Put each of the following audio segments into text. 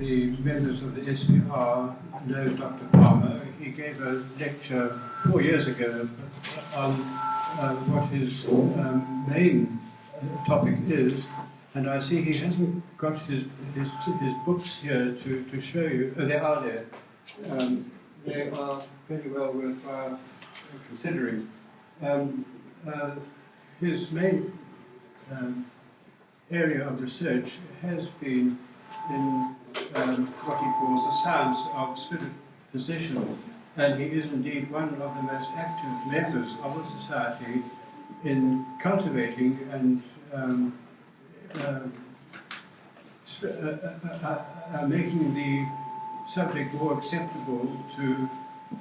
the members of the SPR know Dr. Palmer. He gave a lecture 4 years ago on what his main topic is, and I see he hasn't got his books here to show you. Oh, they are there. They are very well worth considering. His main area of research has been in what he calls the science of spirit possession, and he is indeed one of the most active members of the society in cultivating and making the subject more acceptable to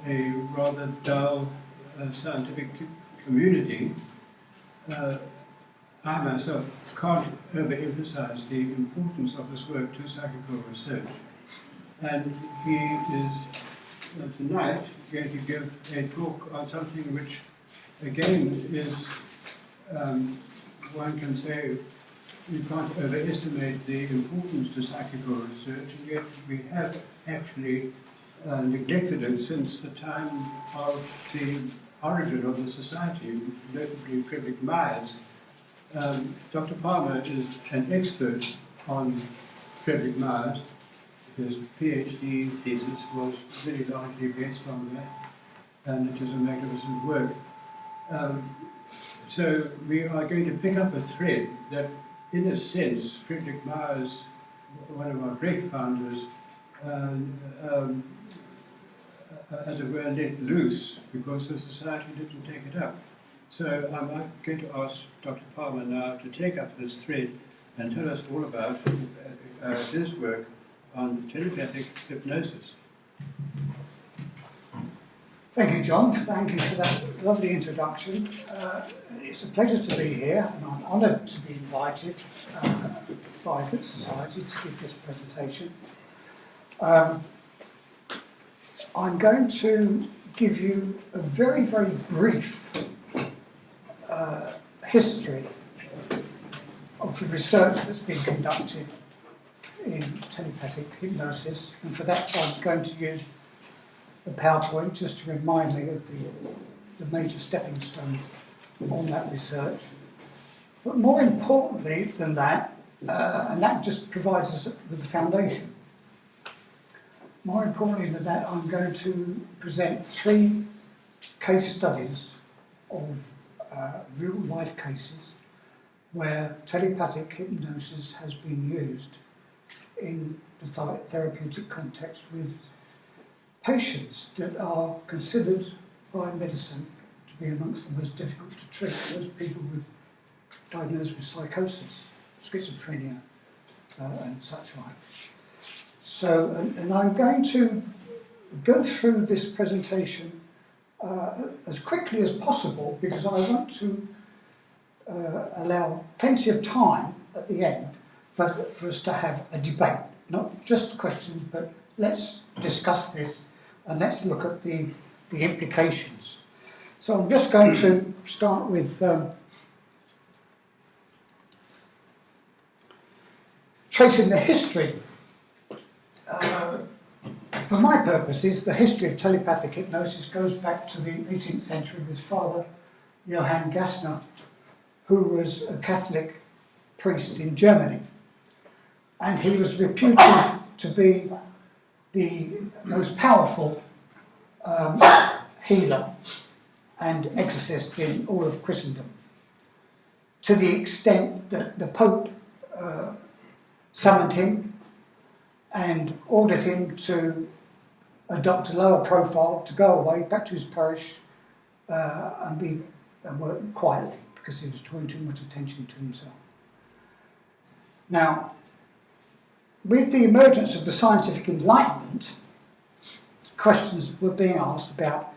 a rather dull scientific community. I myself can't overemphasize the importance of this work to psychical research. And he is tonight going to give a talk on something which, again, is, one can say, you can't overestimate the importance to psychical research, and yet we have actually neglected it since the time of the origin of the society, notably Frederick Myers. Dr. Palmer is an expert on Frederick Myers. His PhD thesis was very largely based on that, and it is a magnificent work. So we are going to pick up a thread that, in a sense, Frederick Myers, one of our great founders, as it were, let loose because the society didn't take it up. So I'm going to ask Dr. Palmer now to take up this thread and tell us all about his work on telepathic hypnosis. Thank you, John. Thank you for that lovely introduction. It's a pleasure to be here, and I'm honoured to be invited by the Society to give this presentation. I'm going to give you a very, very brief history of the research that's been conducted in telepathic hypnosis, and for that I'm going to use the PowerPoint just to remind me of the major stepping stones on that research. But more importantly than that, and that just provides us with the foundation, more importantly than that, I'm going to present 3 case studies of real life cases where telepathic hypnosis has been used in the therapeutic context with patients that are considered by medicine to be amongst the most difficult to treat, those people diagnosed with psychosis, schizophrenia, and such like. So, and I'm going to go through this presentation as quickly as possible because I want to allow plenty of time at the end for us to have a debate, not just questions, but let's discuss this and let's look at the implications. So I'm just going to start with tracing the history. For my purposes, the history of telepathic hypnosis goes back to the 18th century with Father Johann Gassner, who was a Catholic priest in Germany. And he was reputed to be the most powerful healer and exorcist in all of Christendom, to the extent that the Pope summoned him and ordered him to adopt a lower profile, to go away back to his parish and work quietly because he was drawing too much attention to himself. Now, with the emergence of the scientific enlightenment, questions were being asked about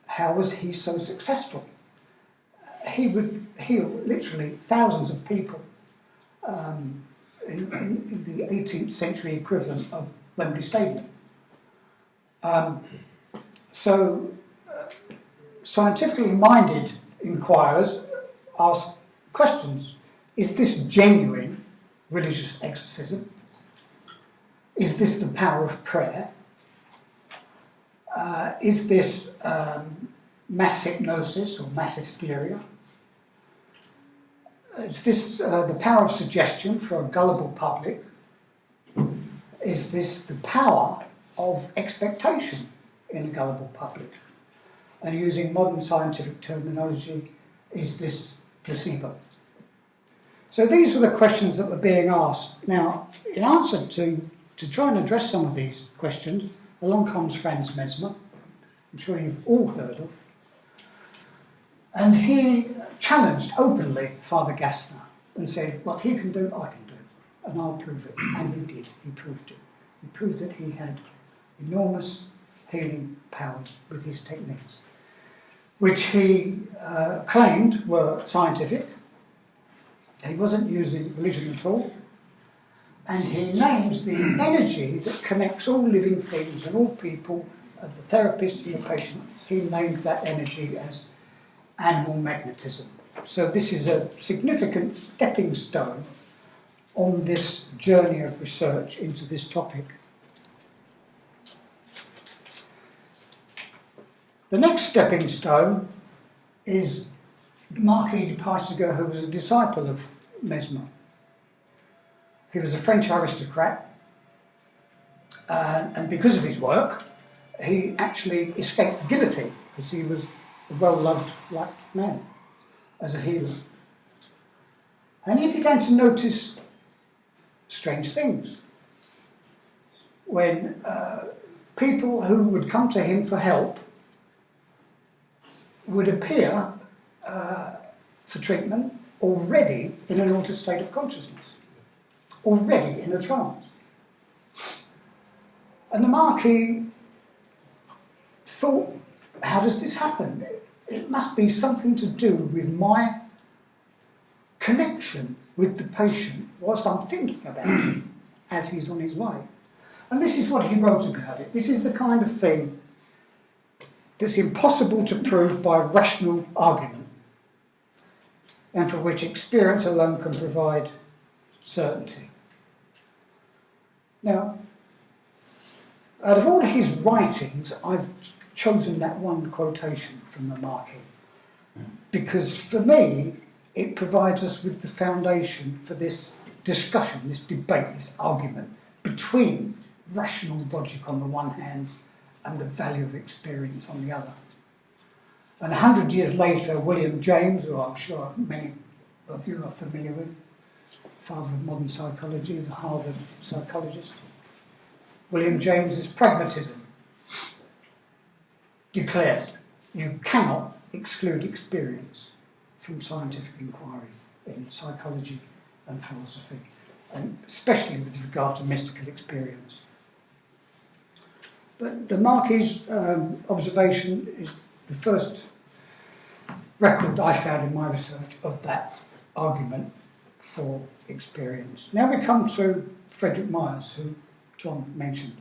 how was he so successful? He would heal literally thousands of people in the 18th century equivalent of Wembley Stadium. So scientifically minded inquirers asked questions. Is this genuine religious exorcism? Is this the power of prayer? Is this mass hypnosis or mass hysteria? Is this the power of suggestion for a gullible public? Is this the power of expectation in a gullible public? And using modern scientific terminology, is this placebo? So these were the questions that were being asked. Now, in answer to try and address some of these questions, along comes Franz Mesmer, I'm sure you've all heard of, and he challenged openly Father Gassner and said, what he can do, I can do, and I'll prove it. And he did, he proved it. He proved that he had enormous healing powers with his techniques, which he claimed were scientific. He wasn't using religion at all. And he names the energy that connects all living things and all people, the therapist and the patient, he named that energy as animal magnetism. So this is a significant stepping stone on this journey of research into this topic. The next stepping stone is Marquis de Puysegur, who was a disciple of Mesmer. He was a French aristocrat, and because of his work, he actually escaped the guillotine, because he was a well-loved, liked man as a healer. And he began to notice strange things. When people who would come to him for help would appear for treatment already in an altered state of consciousness, already in a trance. And the Marquis thought, how does this happen? It must be something to do with my connection with the patient whilst I'm thinking about him as he's on his way. And this is what he wrote about it. This is the kind of thing that's impossible to prove by rational argument, and for which experience alone can provide certainty. Now, out of all his writings, I've chosen that one quotation from the Marquis, because for me, it provides us with the foundation for this discussion, this debate, this argument between rational logic on the one hand and the value of experience on the other. And 100 years later, William James, who I'm sure many of you are familiar with, father of modern psychology, the Harvard psychologist, William James's pragmatism declared you cannot exclude experience from scientific inquiry in psychology and philosophy, and especially with regard to mystical experience. But the Marquis' observation is the first record I found in my research of that argument for experience. Now we come to Frederick Myers, who John mentioned.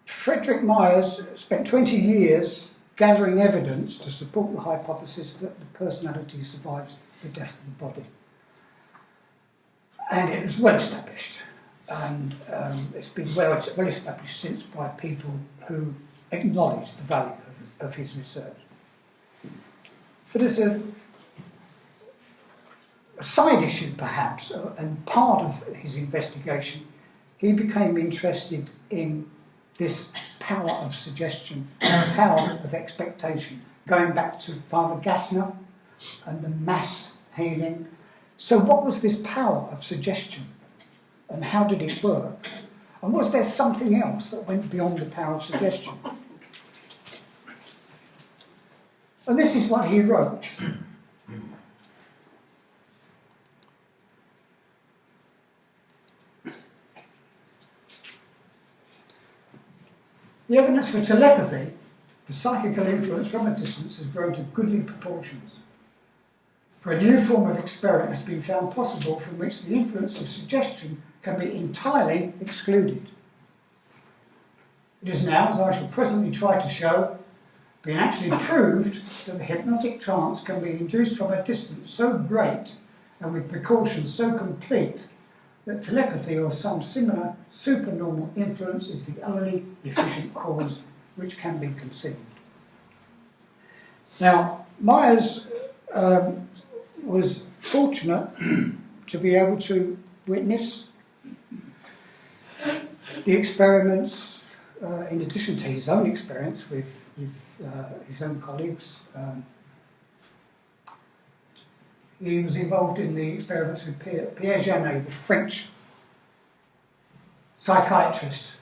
Frederick Myers spent 20 years gathering evidence to support the hypothesis that the personality survives the death of the body. And it was well established. And it's been well established since by people who acknowledge the value of his research. But as a side issue, perhaps, and part of his investigation, he became interested in this power of suggestion, power of expectation, going back to Father Gassner and the mass healing. So what was this power of suggestion? And how did it work? And was there something else that went beyond the power of suggestion? And this is what he wrote. The evidence for telepathy, the psychical influence from a distance, has grown to goodly proportions. For a new form of experiment has been found possible from which the influence of suggestion can be entirely excluded. It is now, as I shall presently try to show, being actually proved that the hypnotic trance can be induced from a distance so great and with precautions so complete that telepathy or some similar supernormal influence is the only efficient cause which can be conceived. Now, Myers was fortunate to be able to witness the experiments, in addition to his own experience with his own colleagues. He was involved in the experiments with Pierre Janet, the French psychiatrist,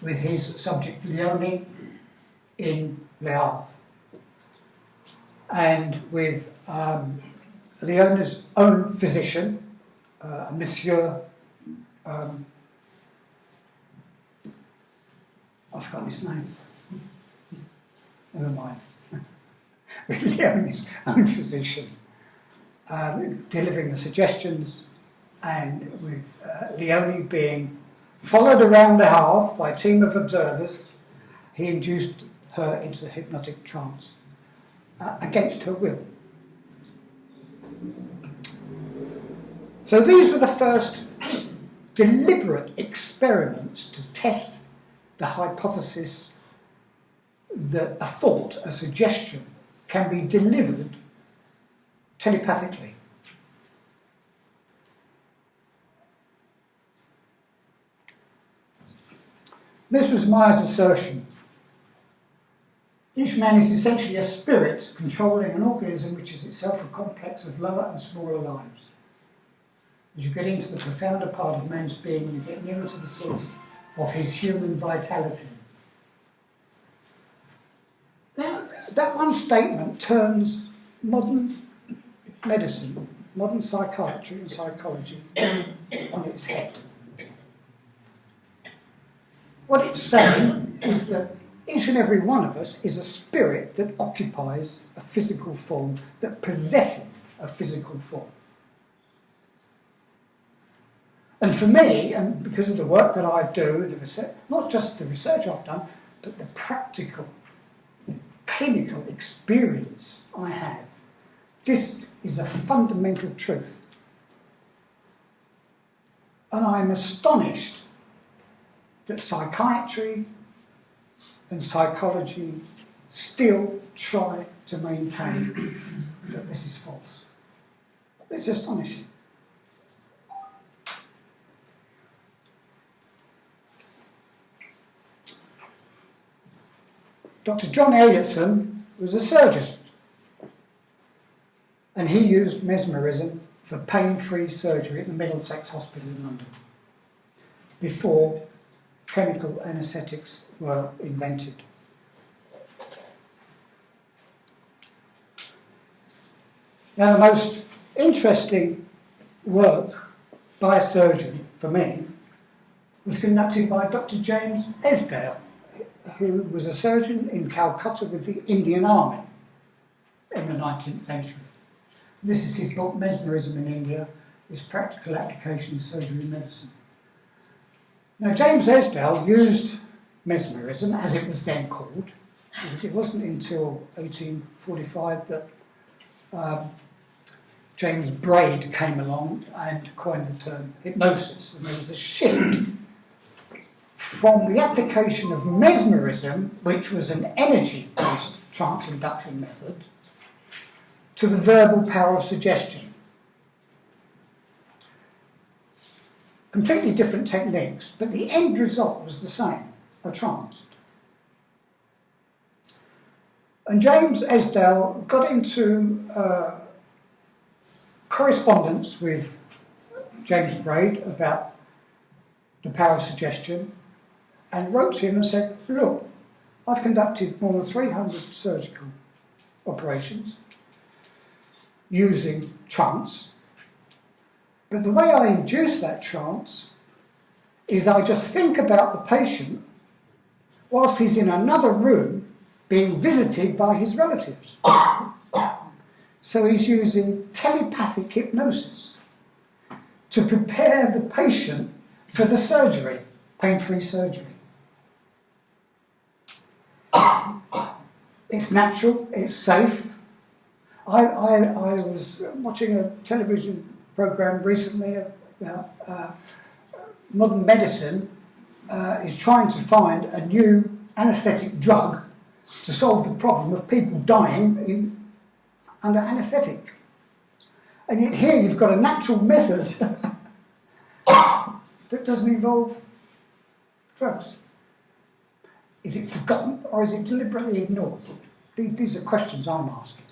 with his subject Leonie in Le Havre, and with Leonie's own physician, Monsieur, I've forgotten his name. Never mind. With Leonie's own physician, delivering the suggestions, and with Leonie being followed around the Havre by a team of observers, he induced her into a hypnotic trance against her will. So these were the first deliberate experiments to test the hypothesis that a thought, a suggestion, can be delivered telepathically. This was Myers' assertion. Each man is essentially a spirit controlling an organism which is itself a complex of lower and smaller lives. As you get into the profounder part of man's being, you get nearer to the source of his human vitality. Now, that one statement turns modern medicine, modern psychiatry and psychology on its head. What it's saying is that each and every one of us is a spirit that occupies a physical form, that possesses a physical form. And for me, and because of the work that I do, the research, not just the research I've done, but the practical, clinical experience I have, this is a fundamental truth. And I'm astonished that psychiatry and psychology still try to maintain that this is false. It's astonishing. Dr. John Elliotson was a surgeon, and he used mesmerism for pain-free surgery at the Middlesex Hospital in London before chemical anaesthetics were invented. Now, the most interesting work by a surgeon, for me, was conducted by Dr. James Esdale, who was a surgeon in Calcutta with the Indian Army in the 19th century. This is his book, Mesmerism in India, Its Practical Application in Surgery and Medicine. Now, James Esdale used mesmerism, as it was then called. It wasn't until 1845 that James Braid came along and coined the term hypnosis, and there was a shift from the application of mesmerism, which was an energy-based trance induction method, to the verbal power of suggestion. Completely different techniques, but the end result was the same, a trance. And James Esdale got into correspondence with James Braid about the power of suggestion, and wrote to him and said, look, I've conducted more than 300 surgical operations using trance, but the way I induce that trance is I just think about the patient whilst he's in another room being visited by his relatives. So he's using telepathic hypnosis to prepare the patient for the surgery, pain-free surgery. It's natural, it's safe. I was watching a television program recently Modern medicine is trying to find a new anaesthetic drug to solve the problem of people dying under anaesthetic. And yet here you've got a natural method that doesn't involve drugs. Is it forgotten or is it deliberately ignored? These are questions I'm asking.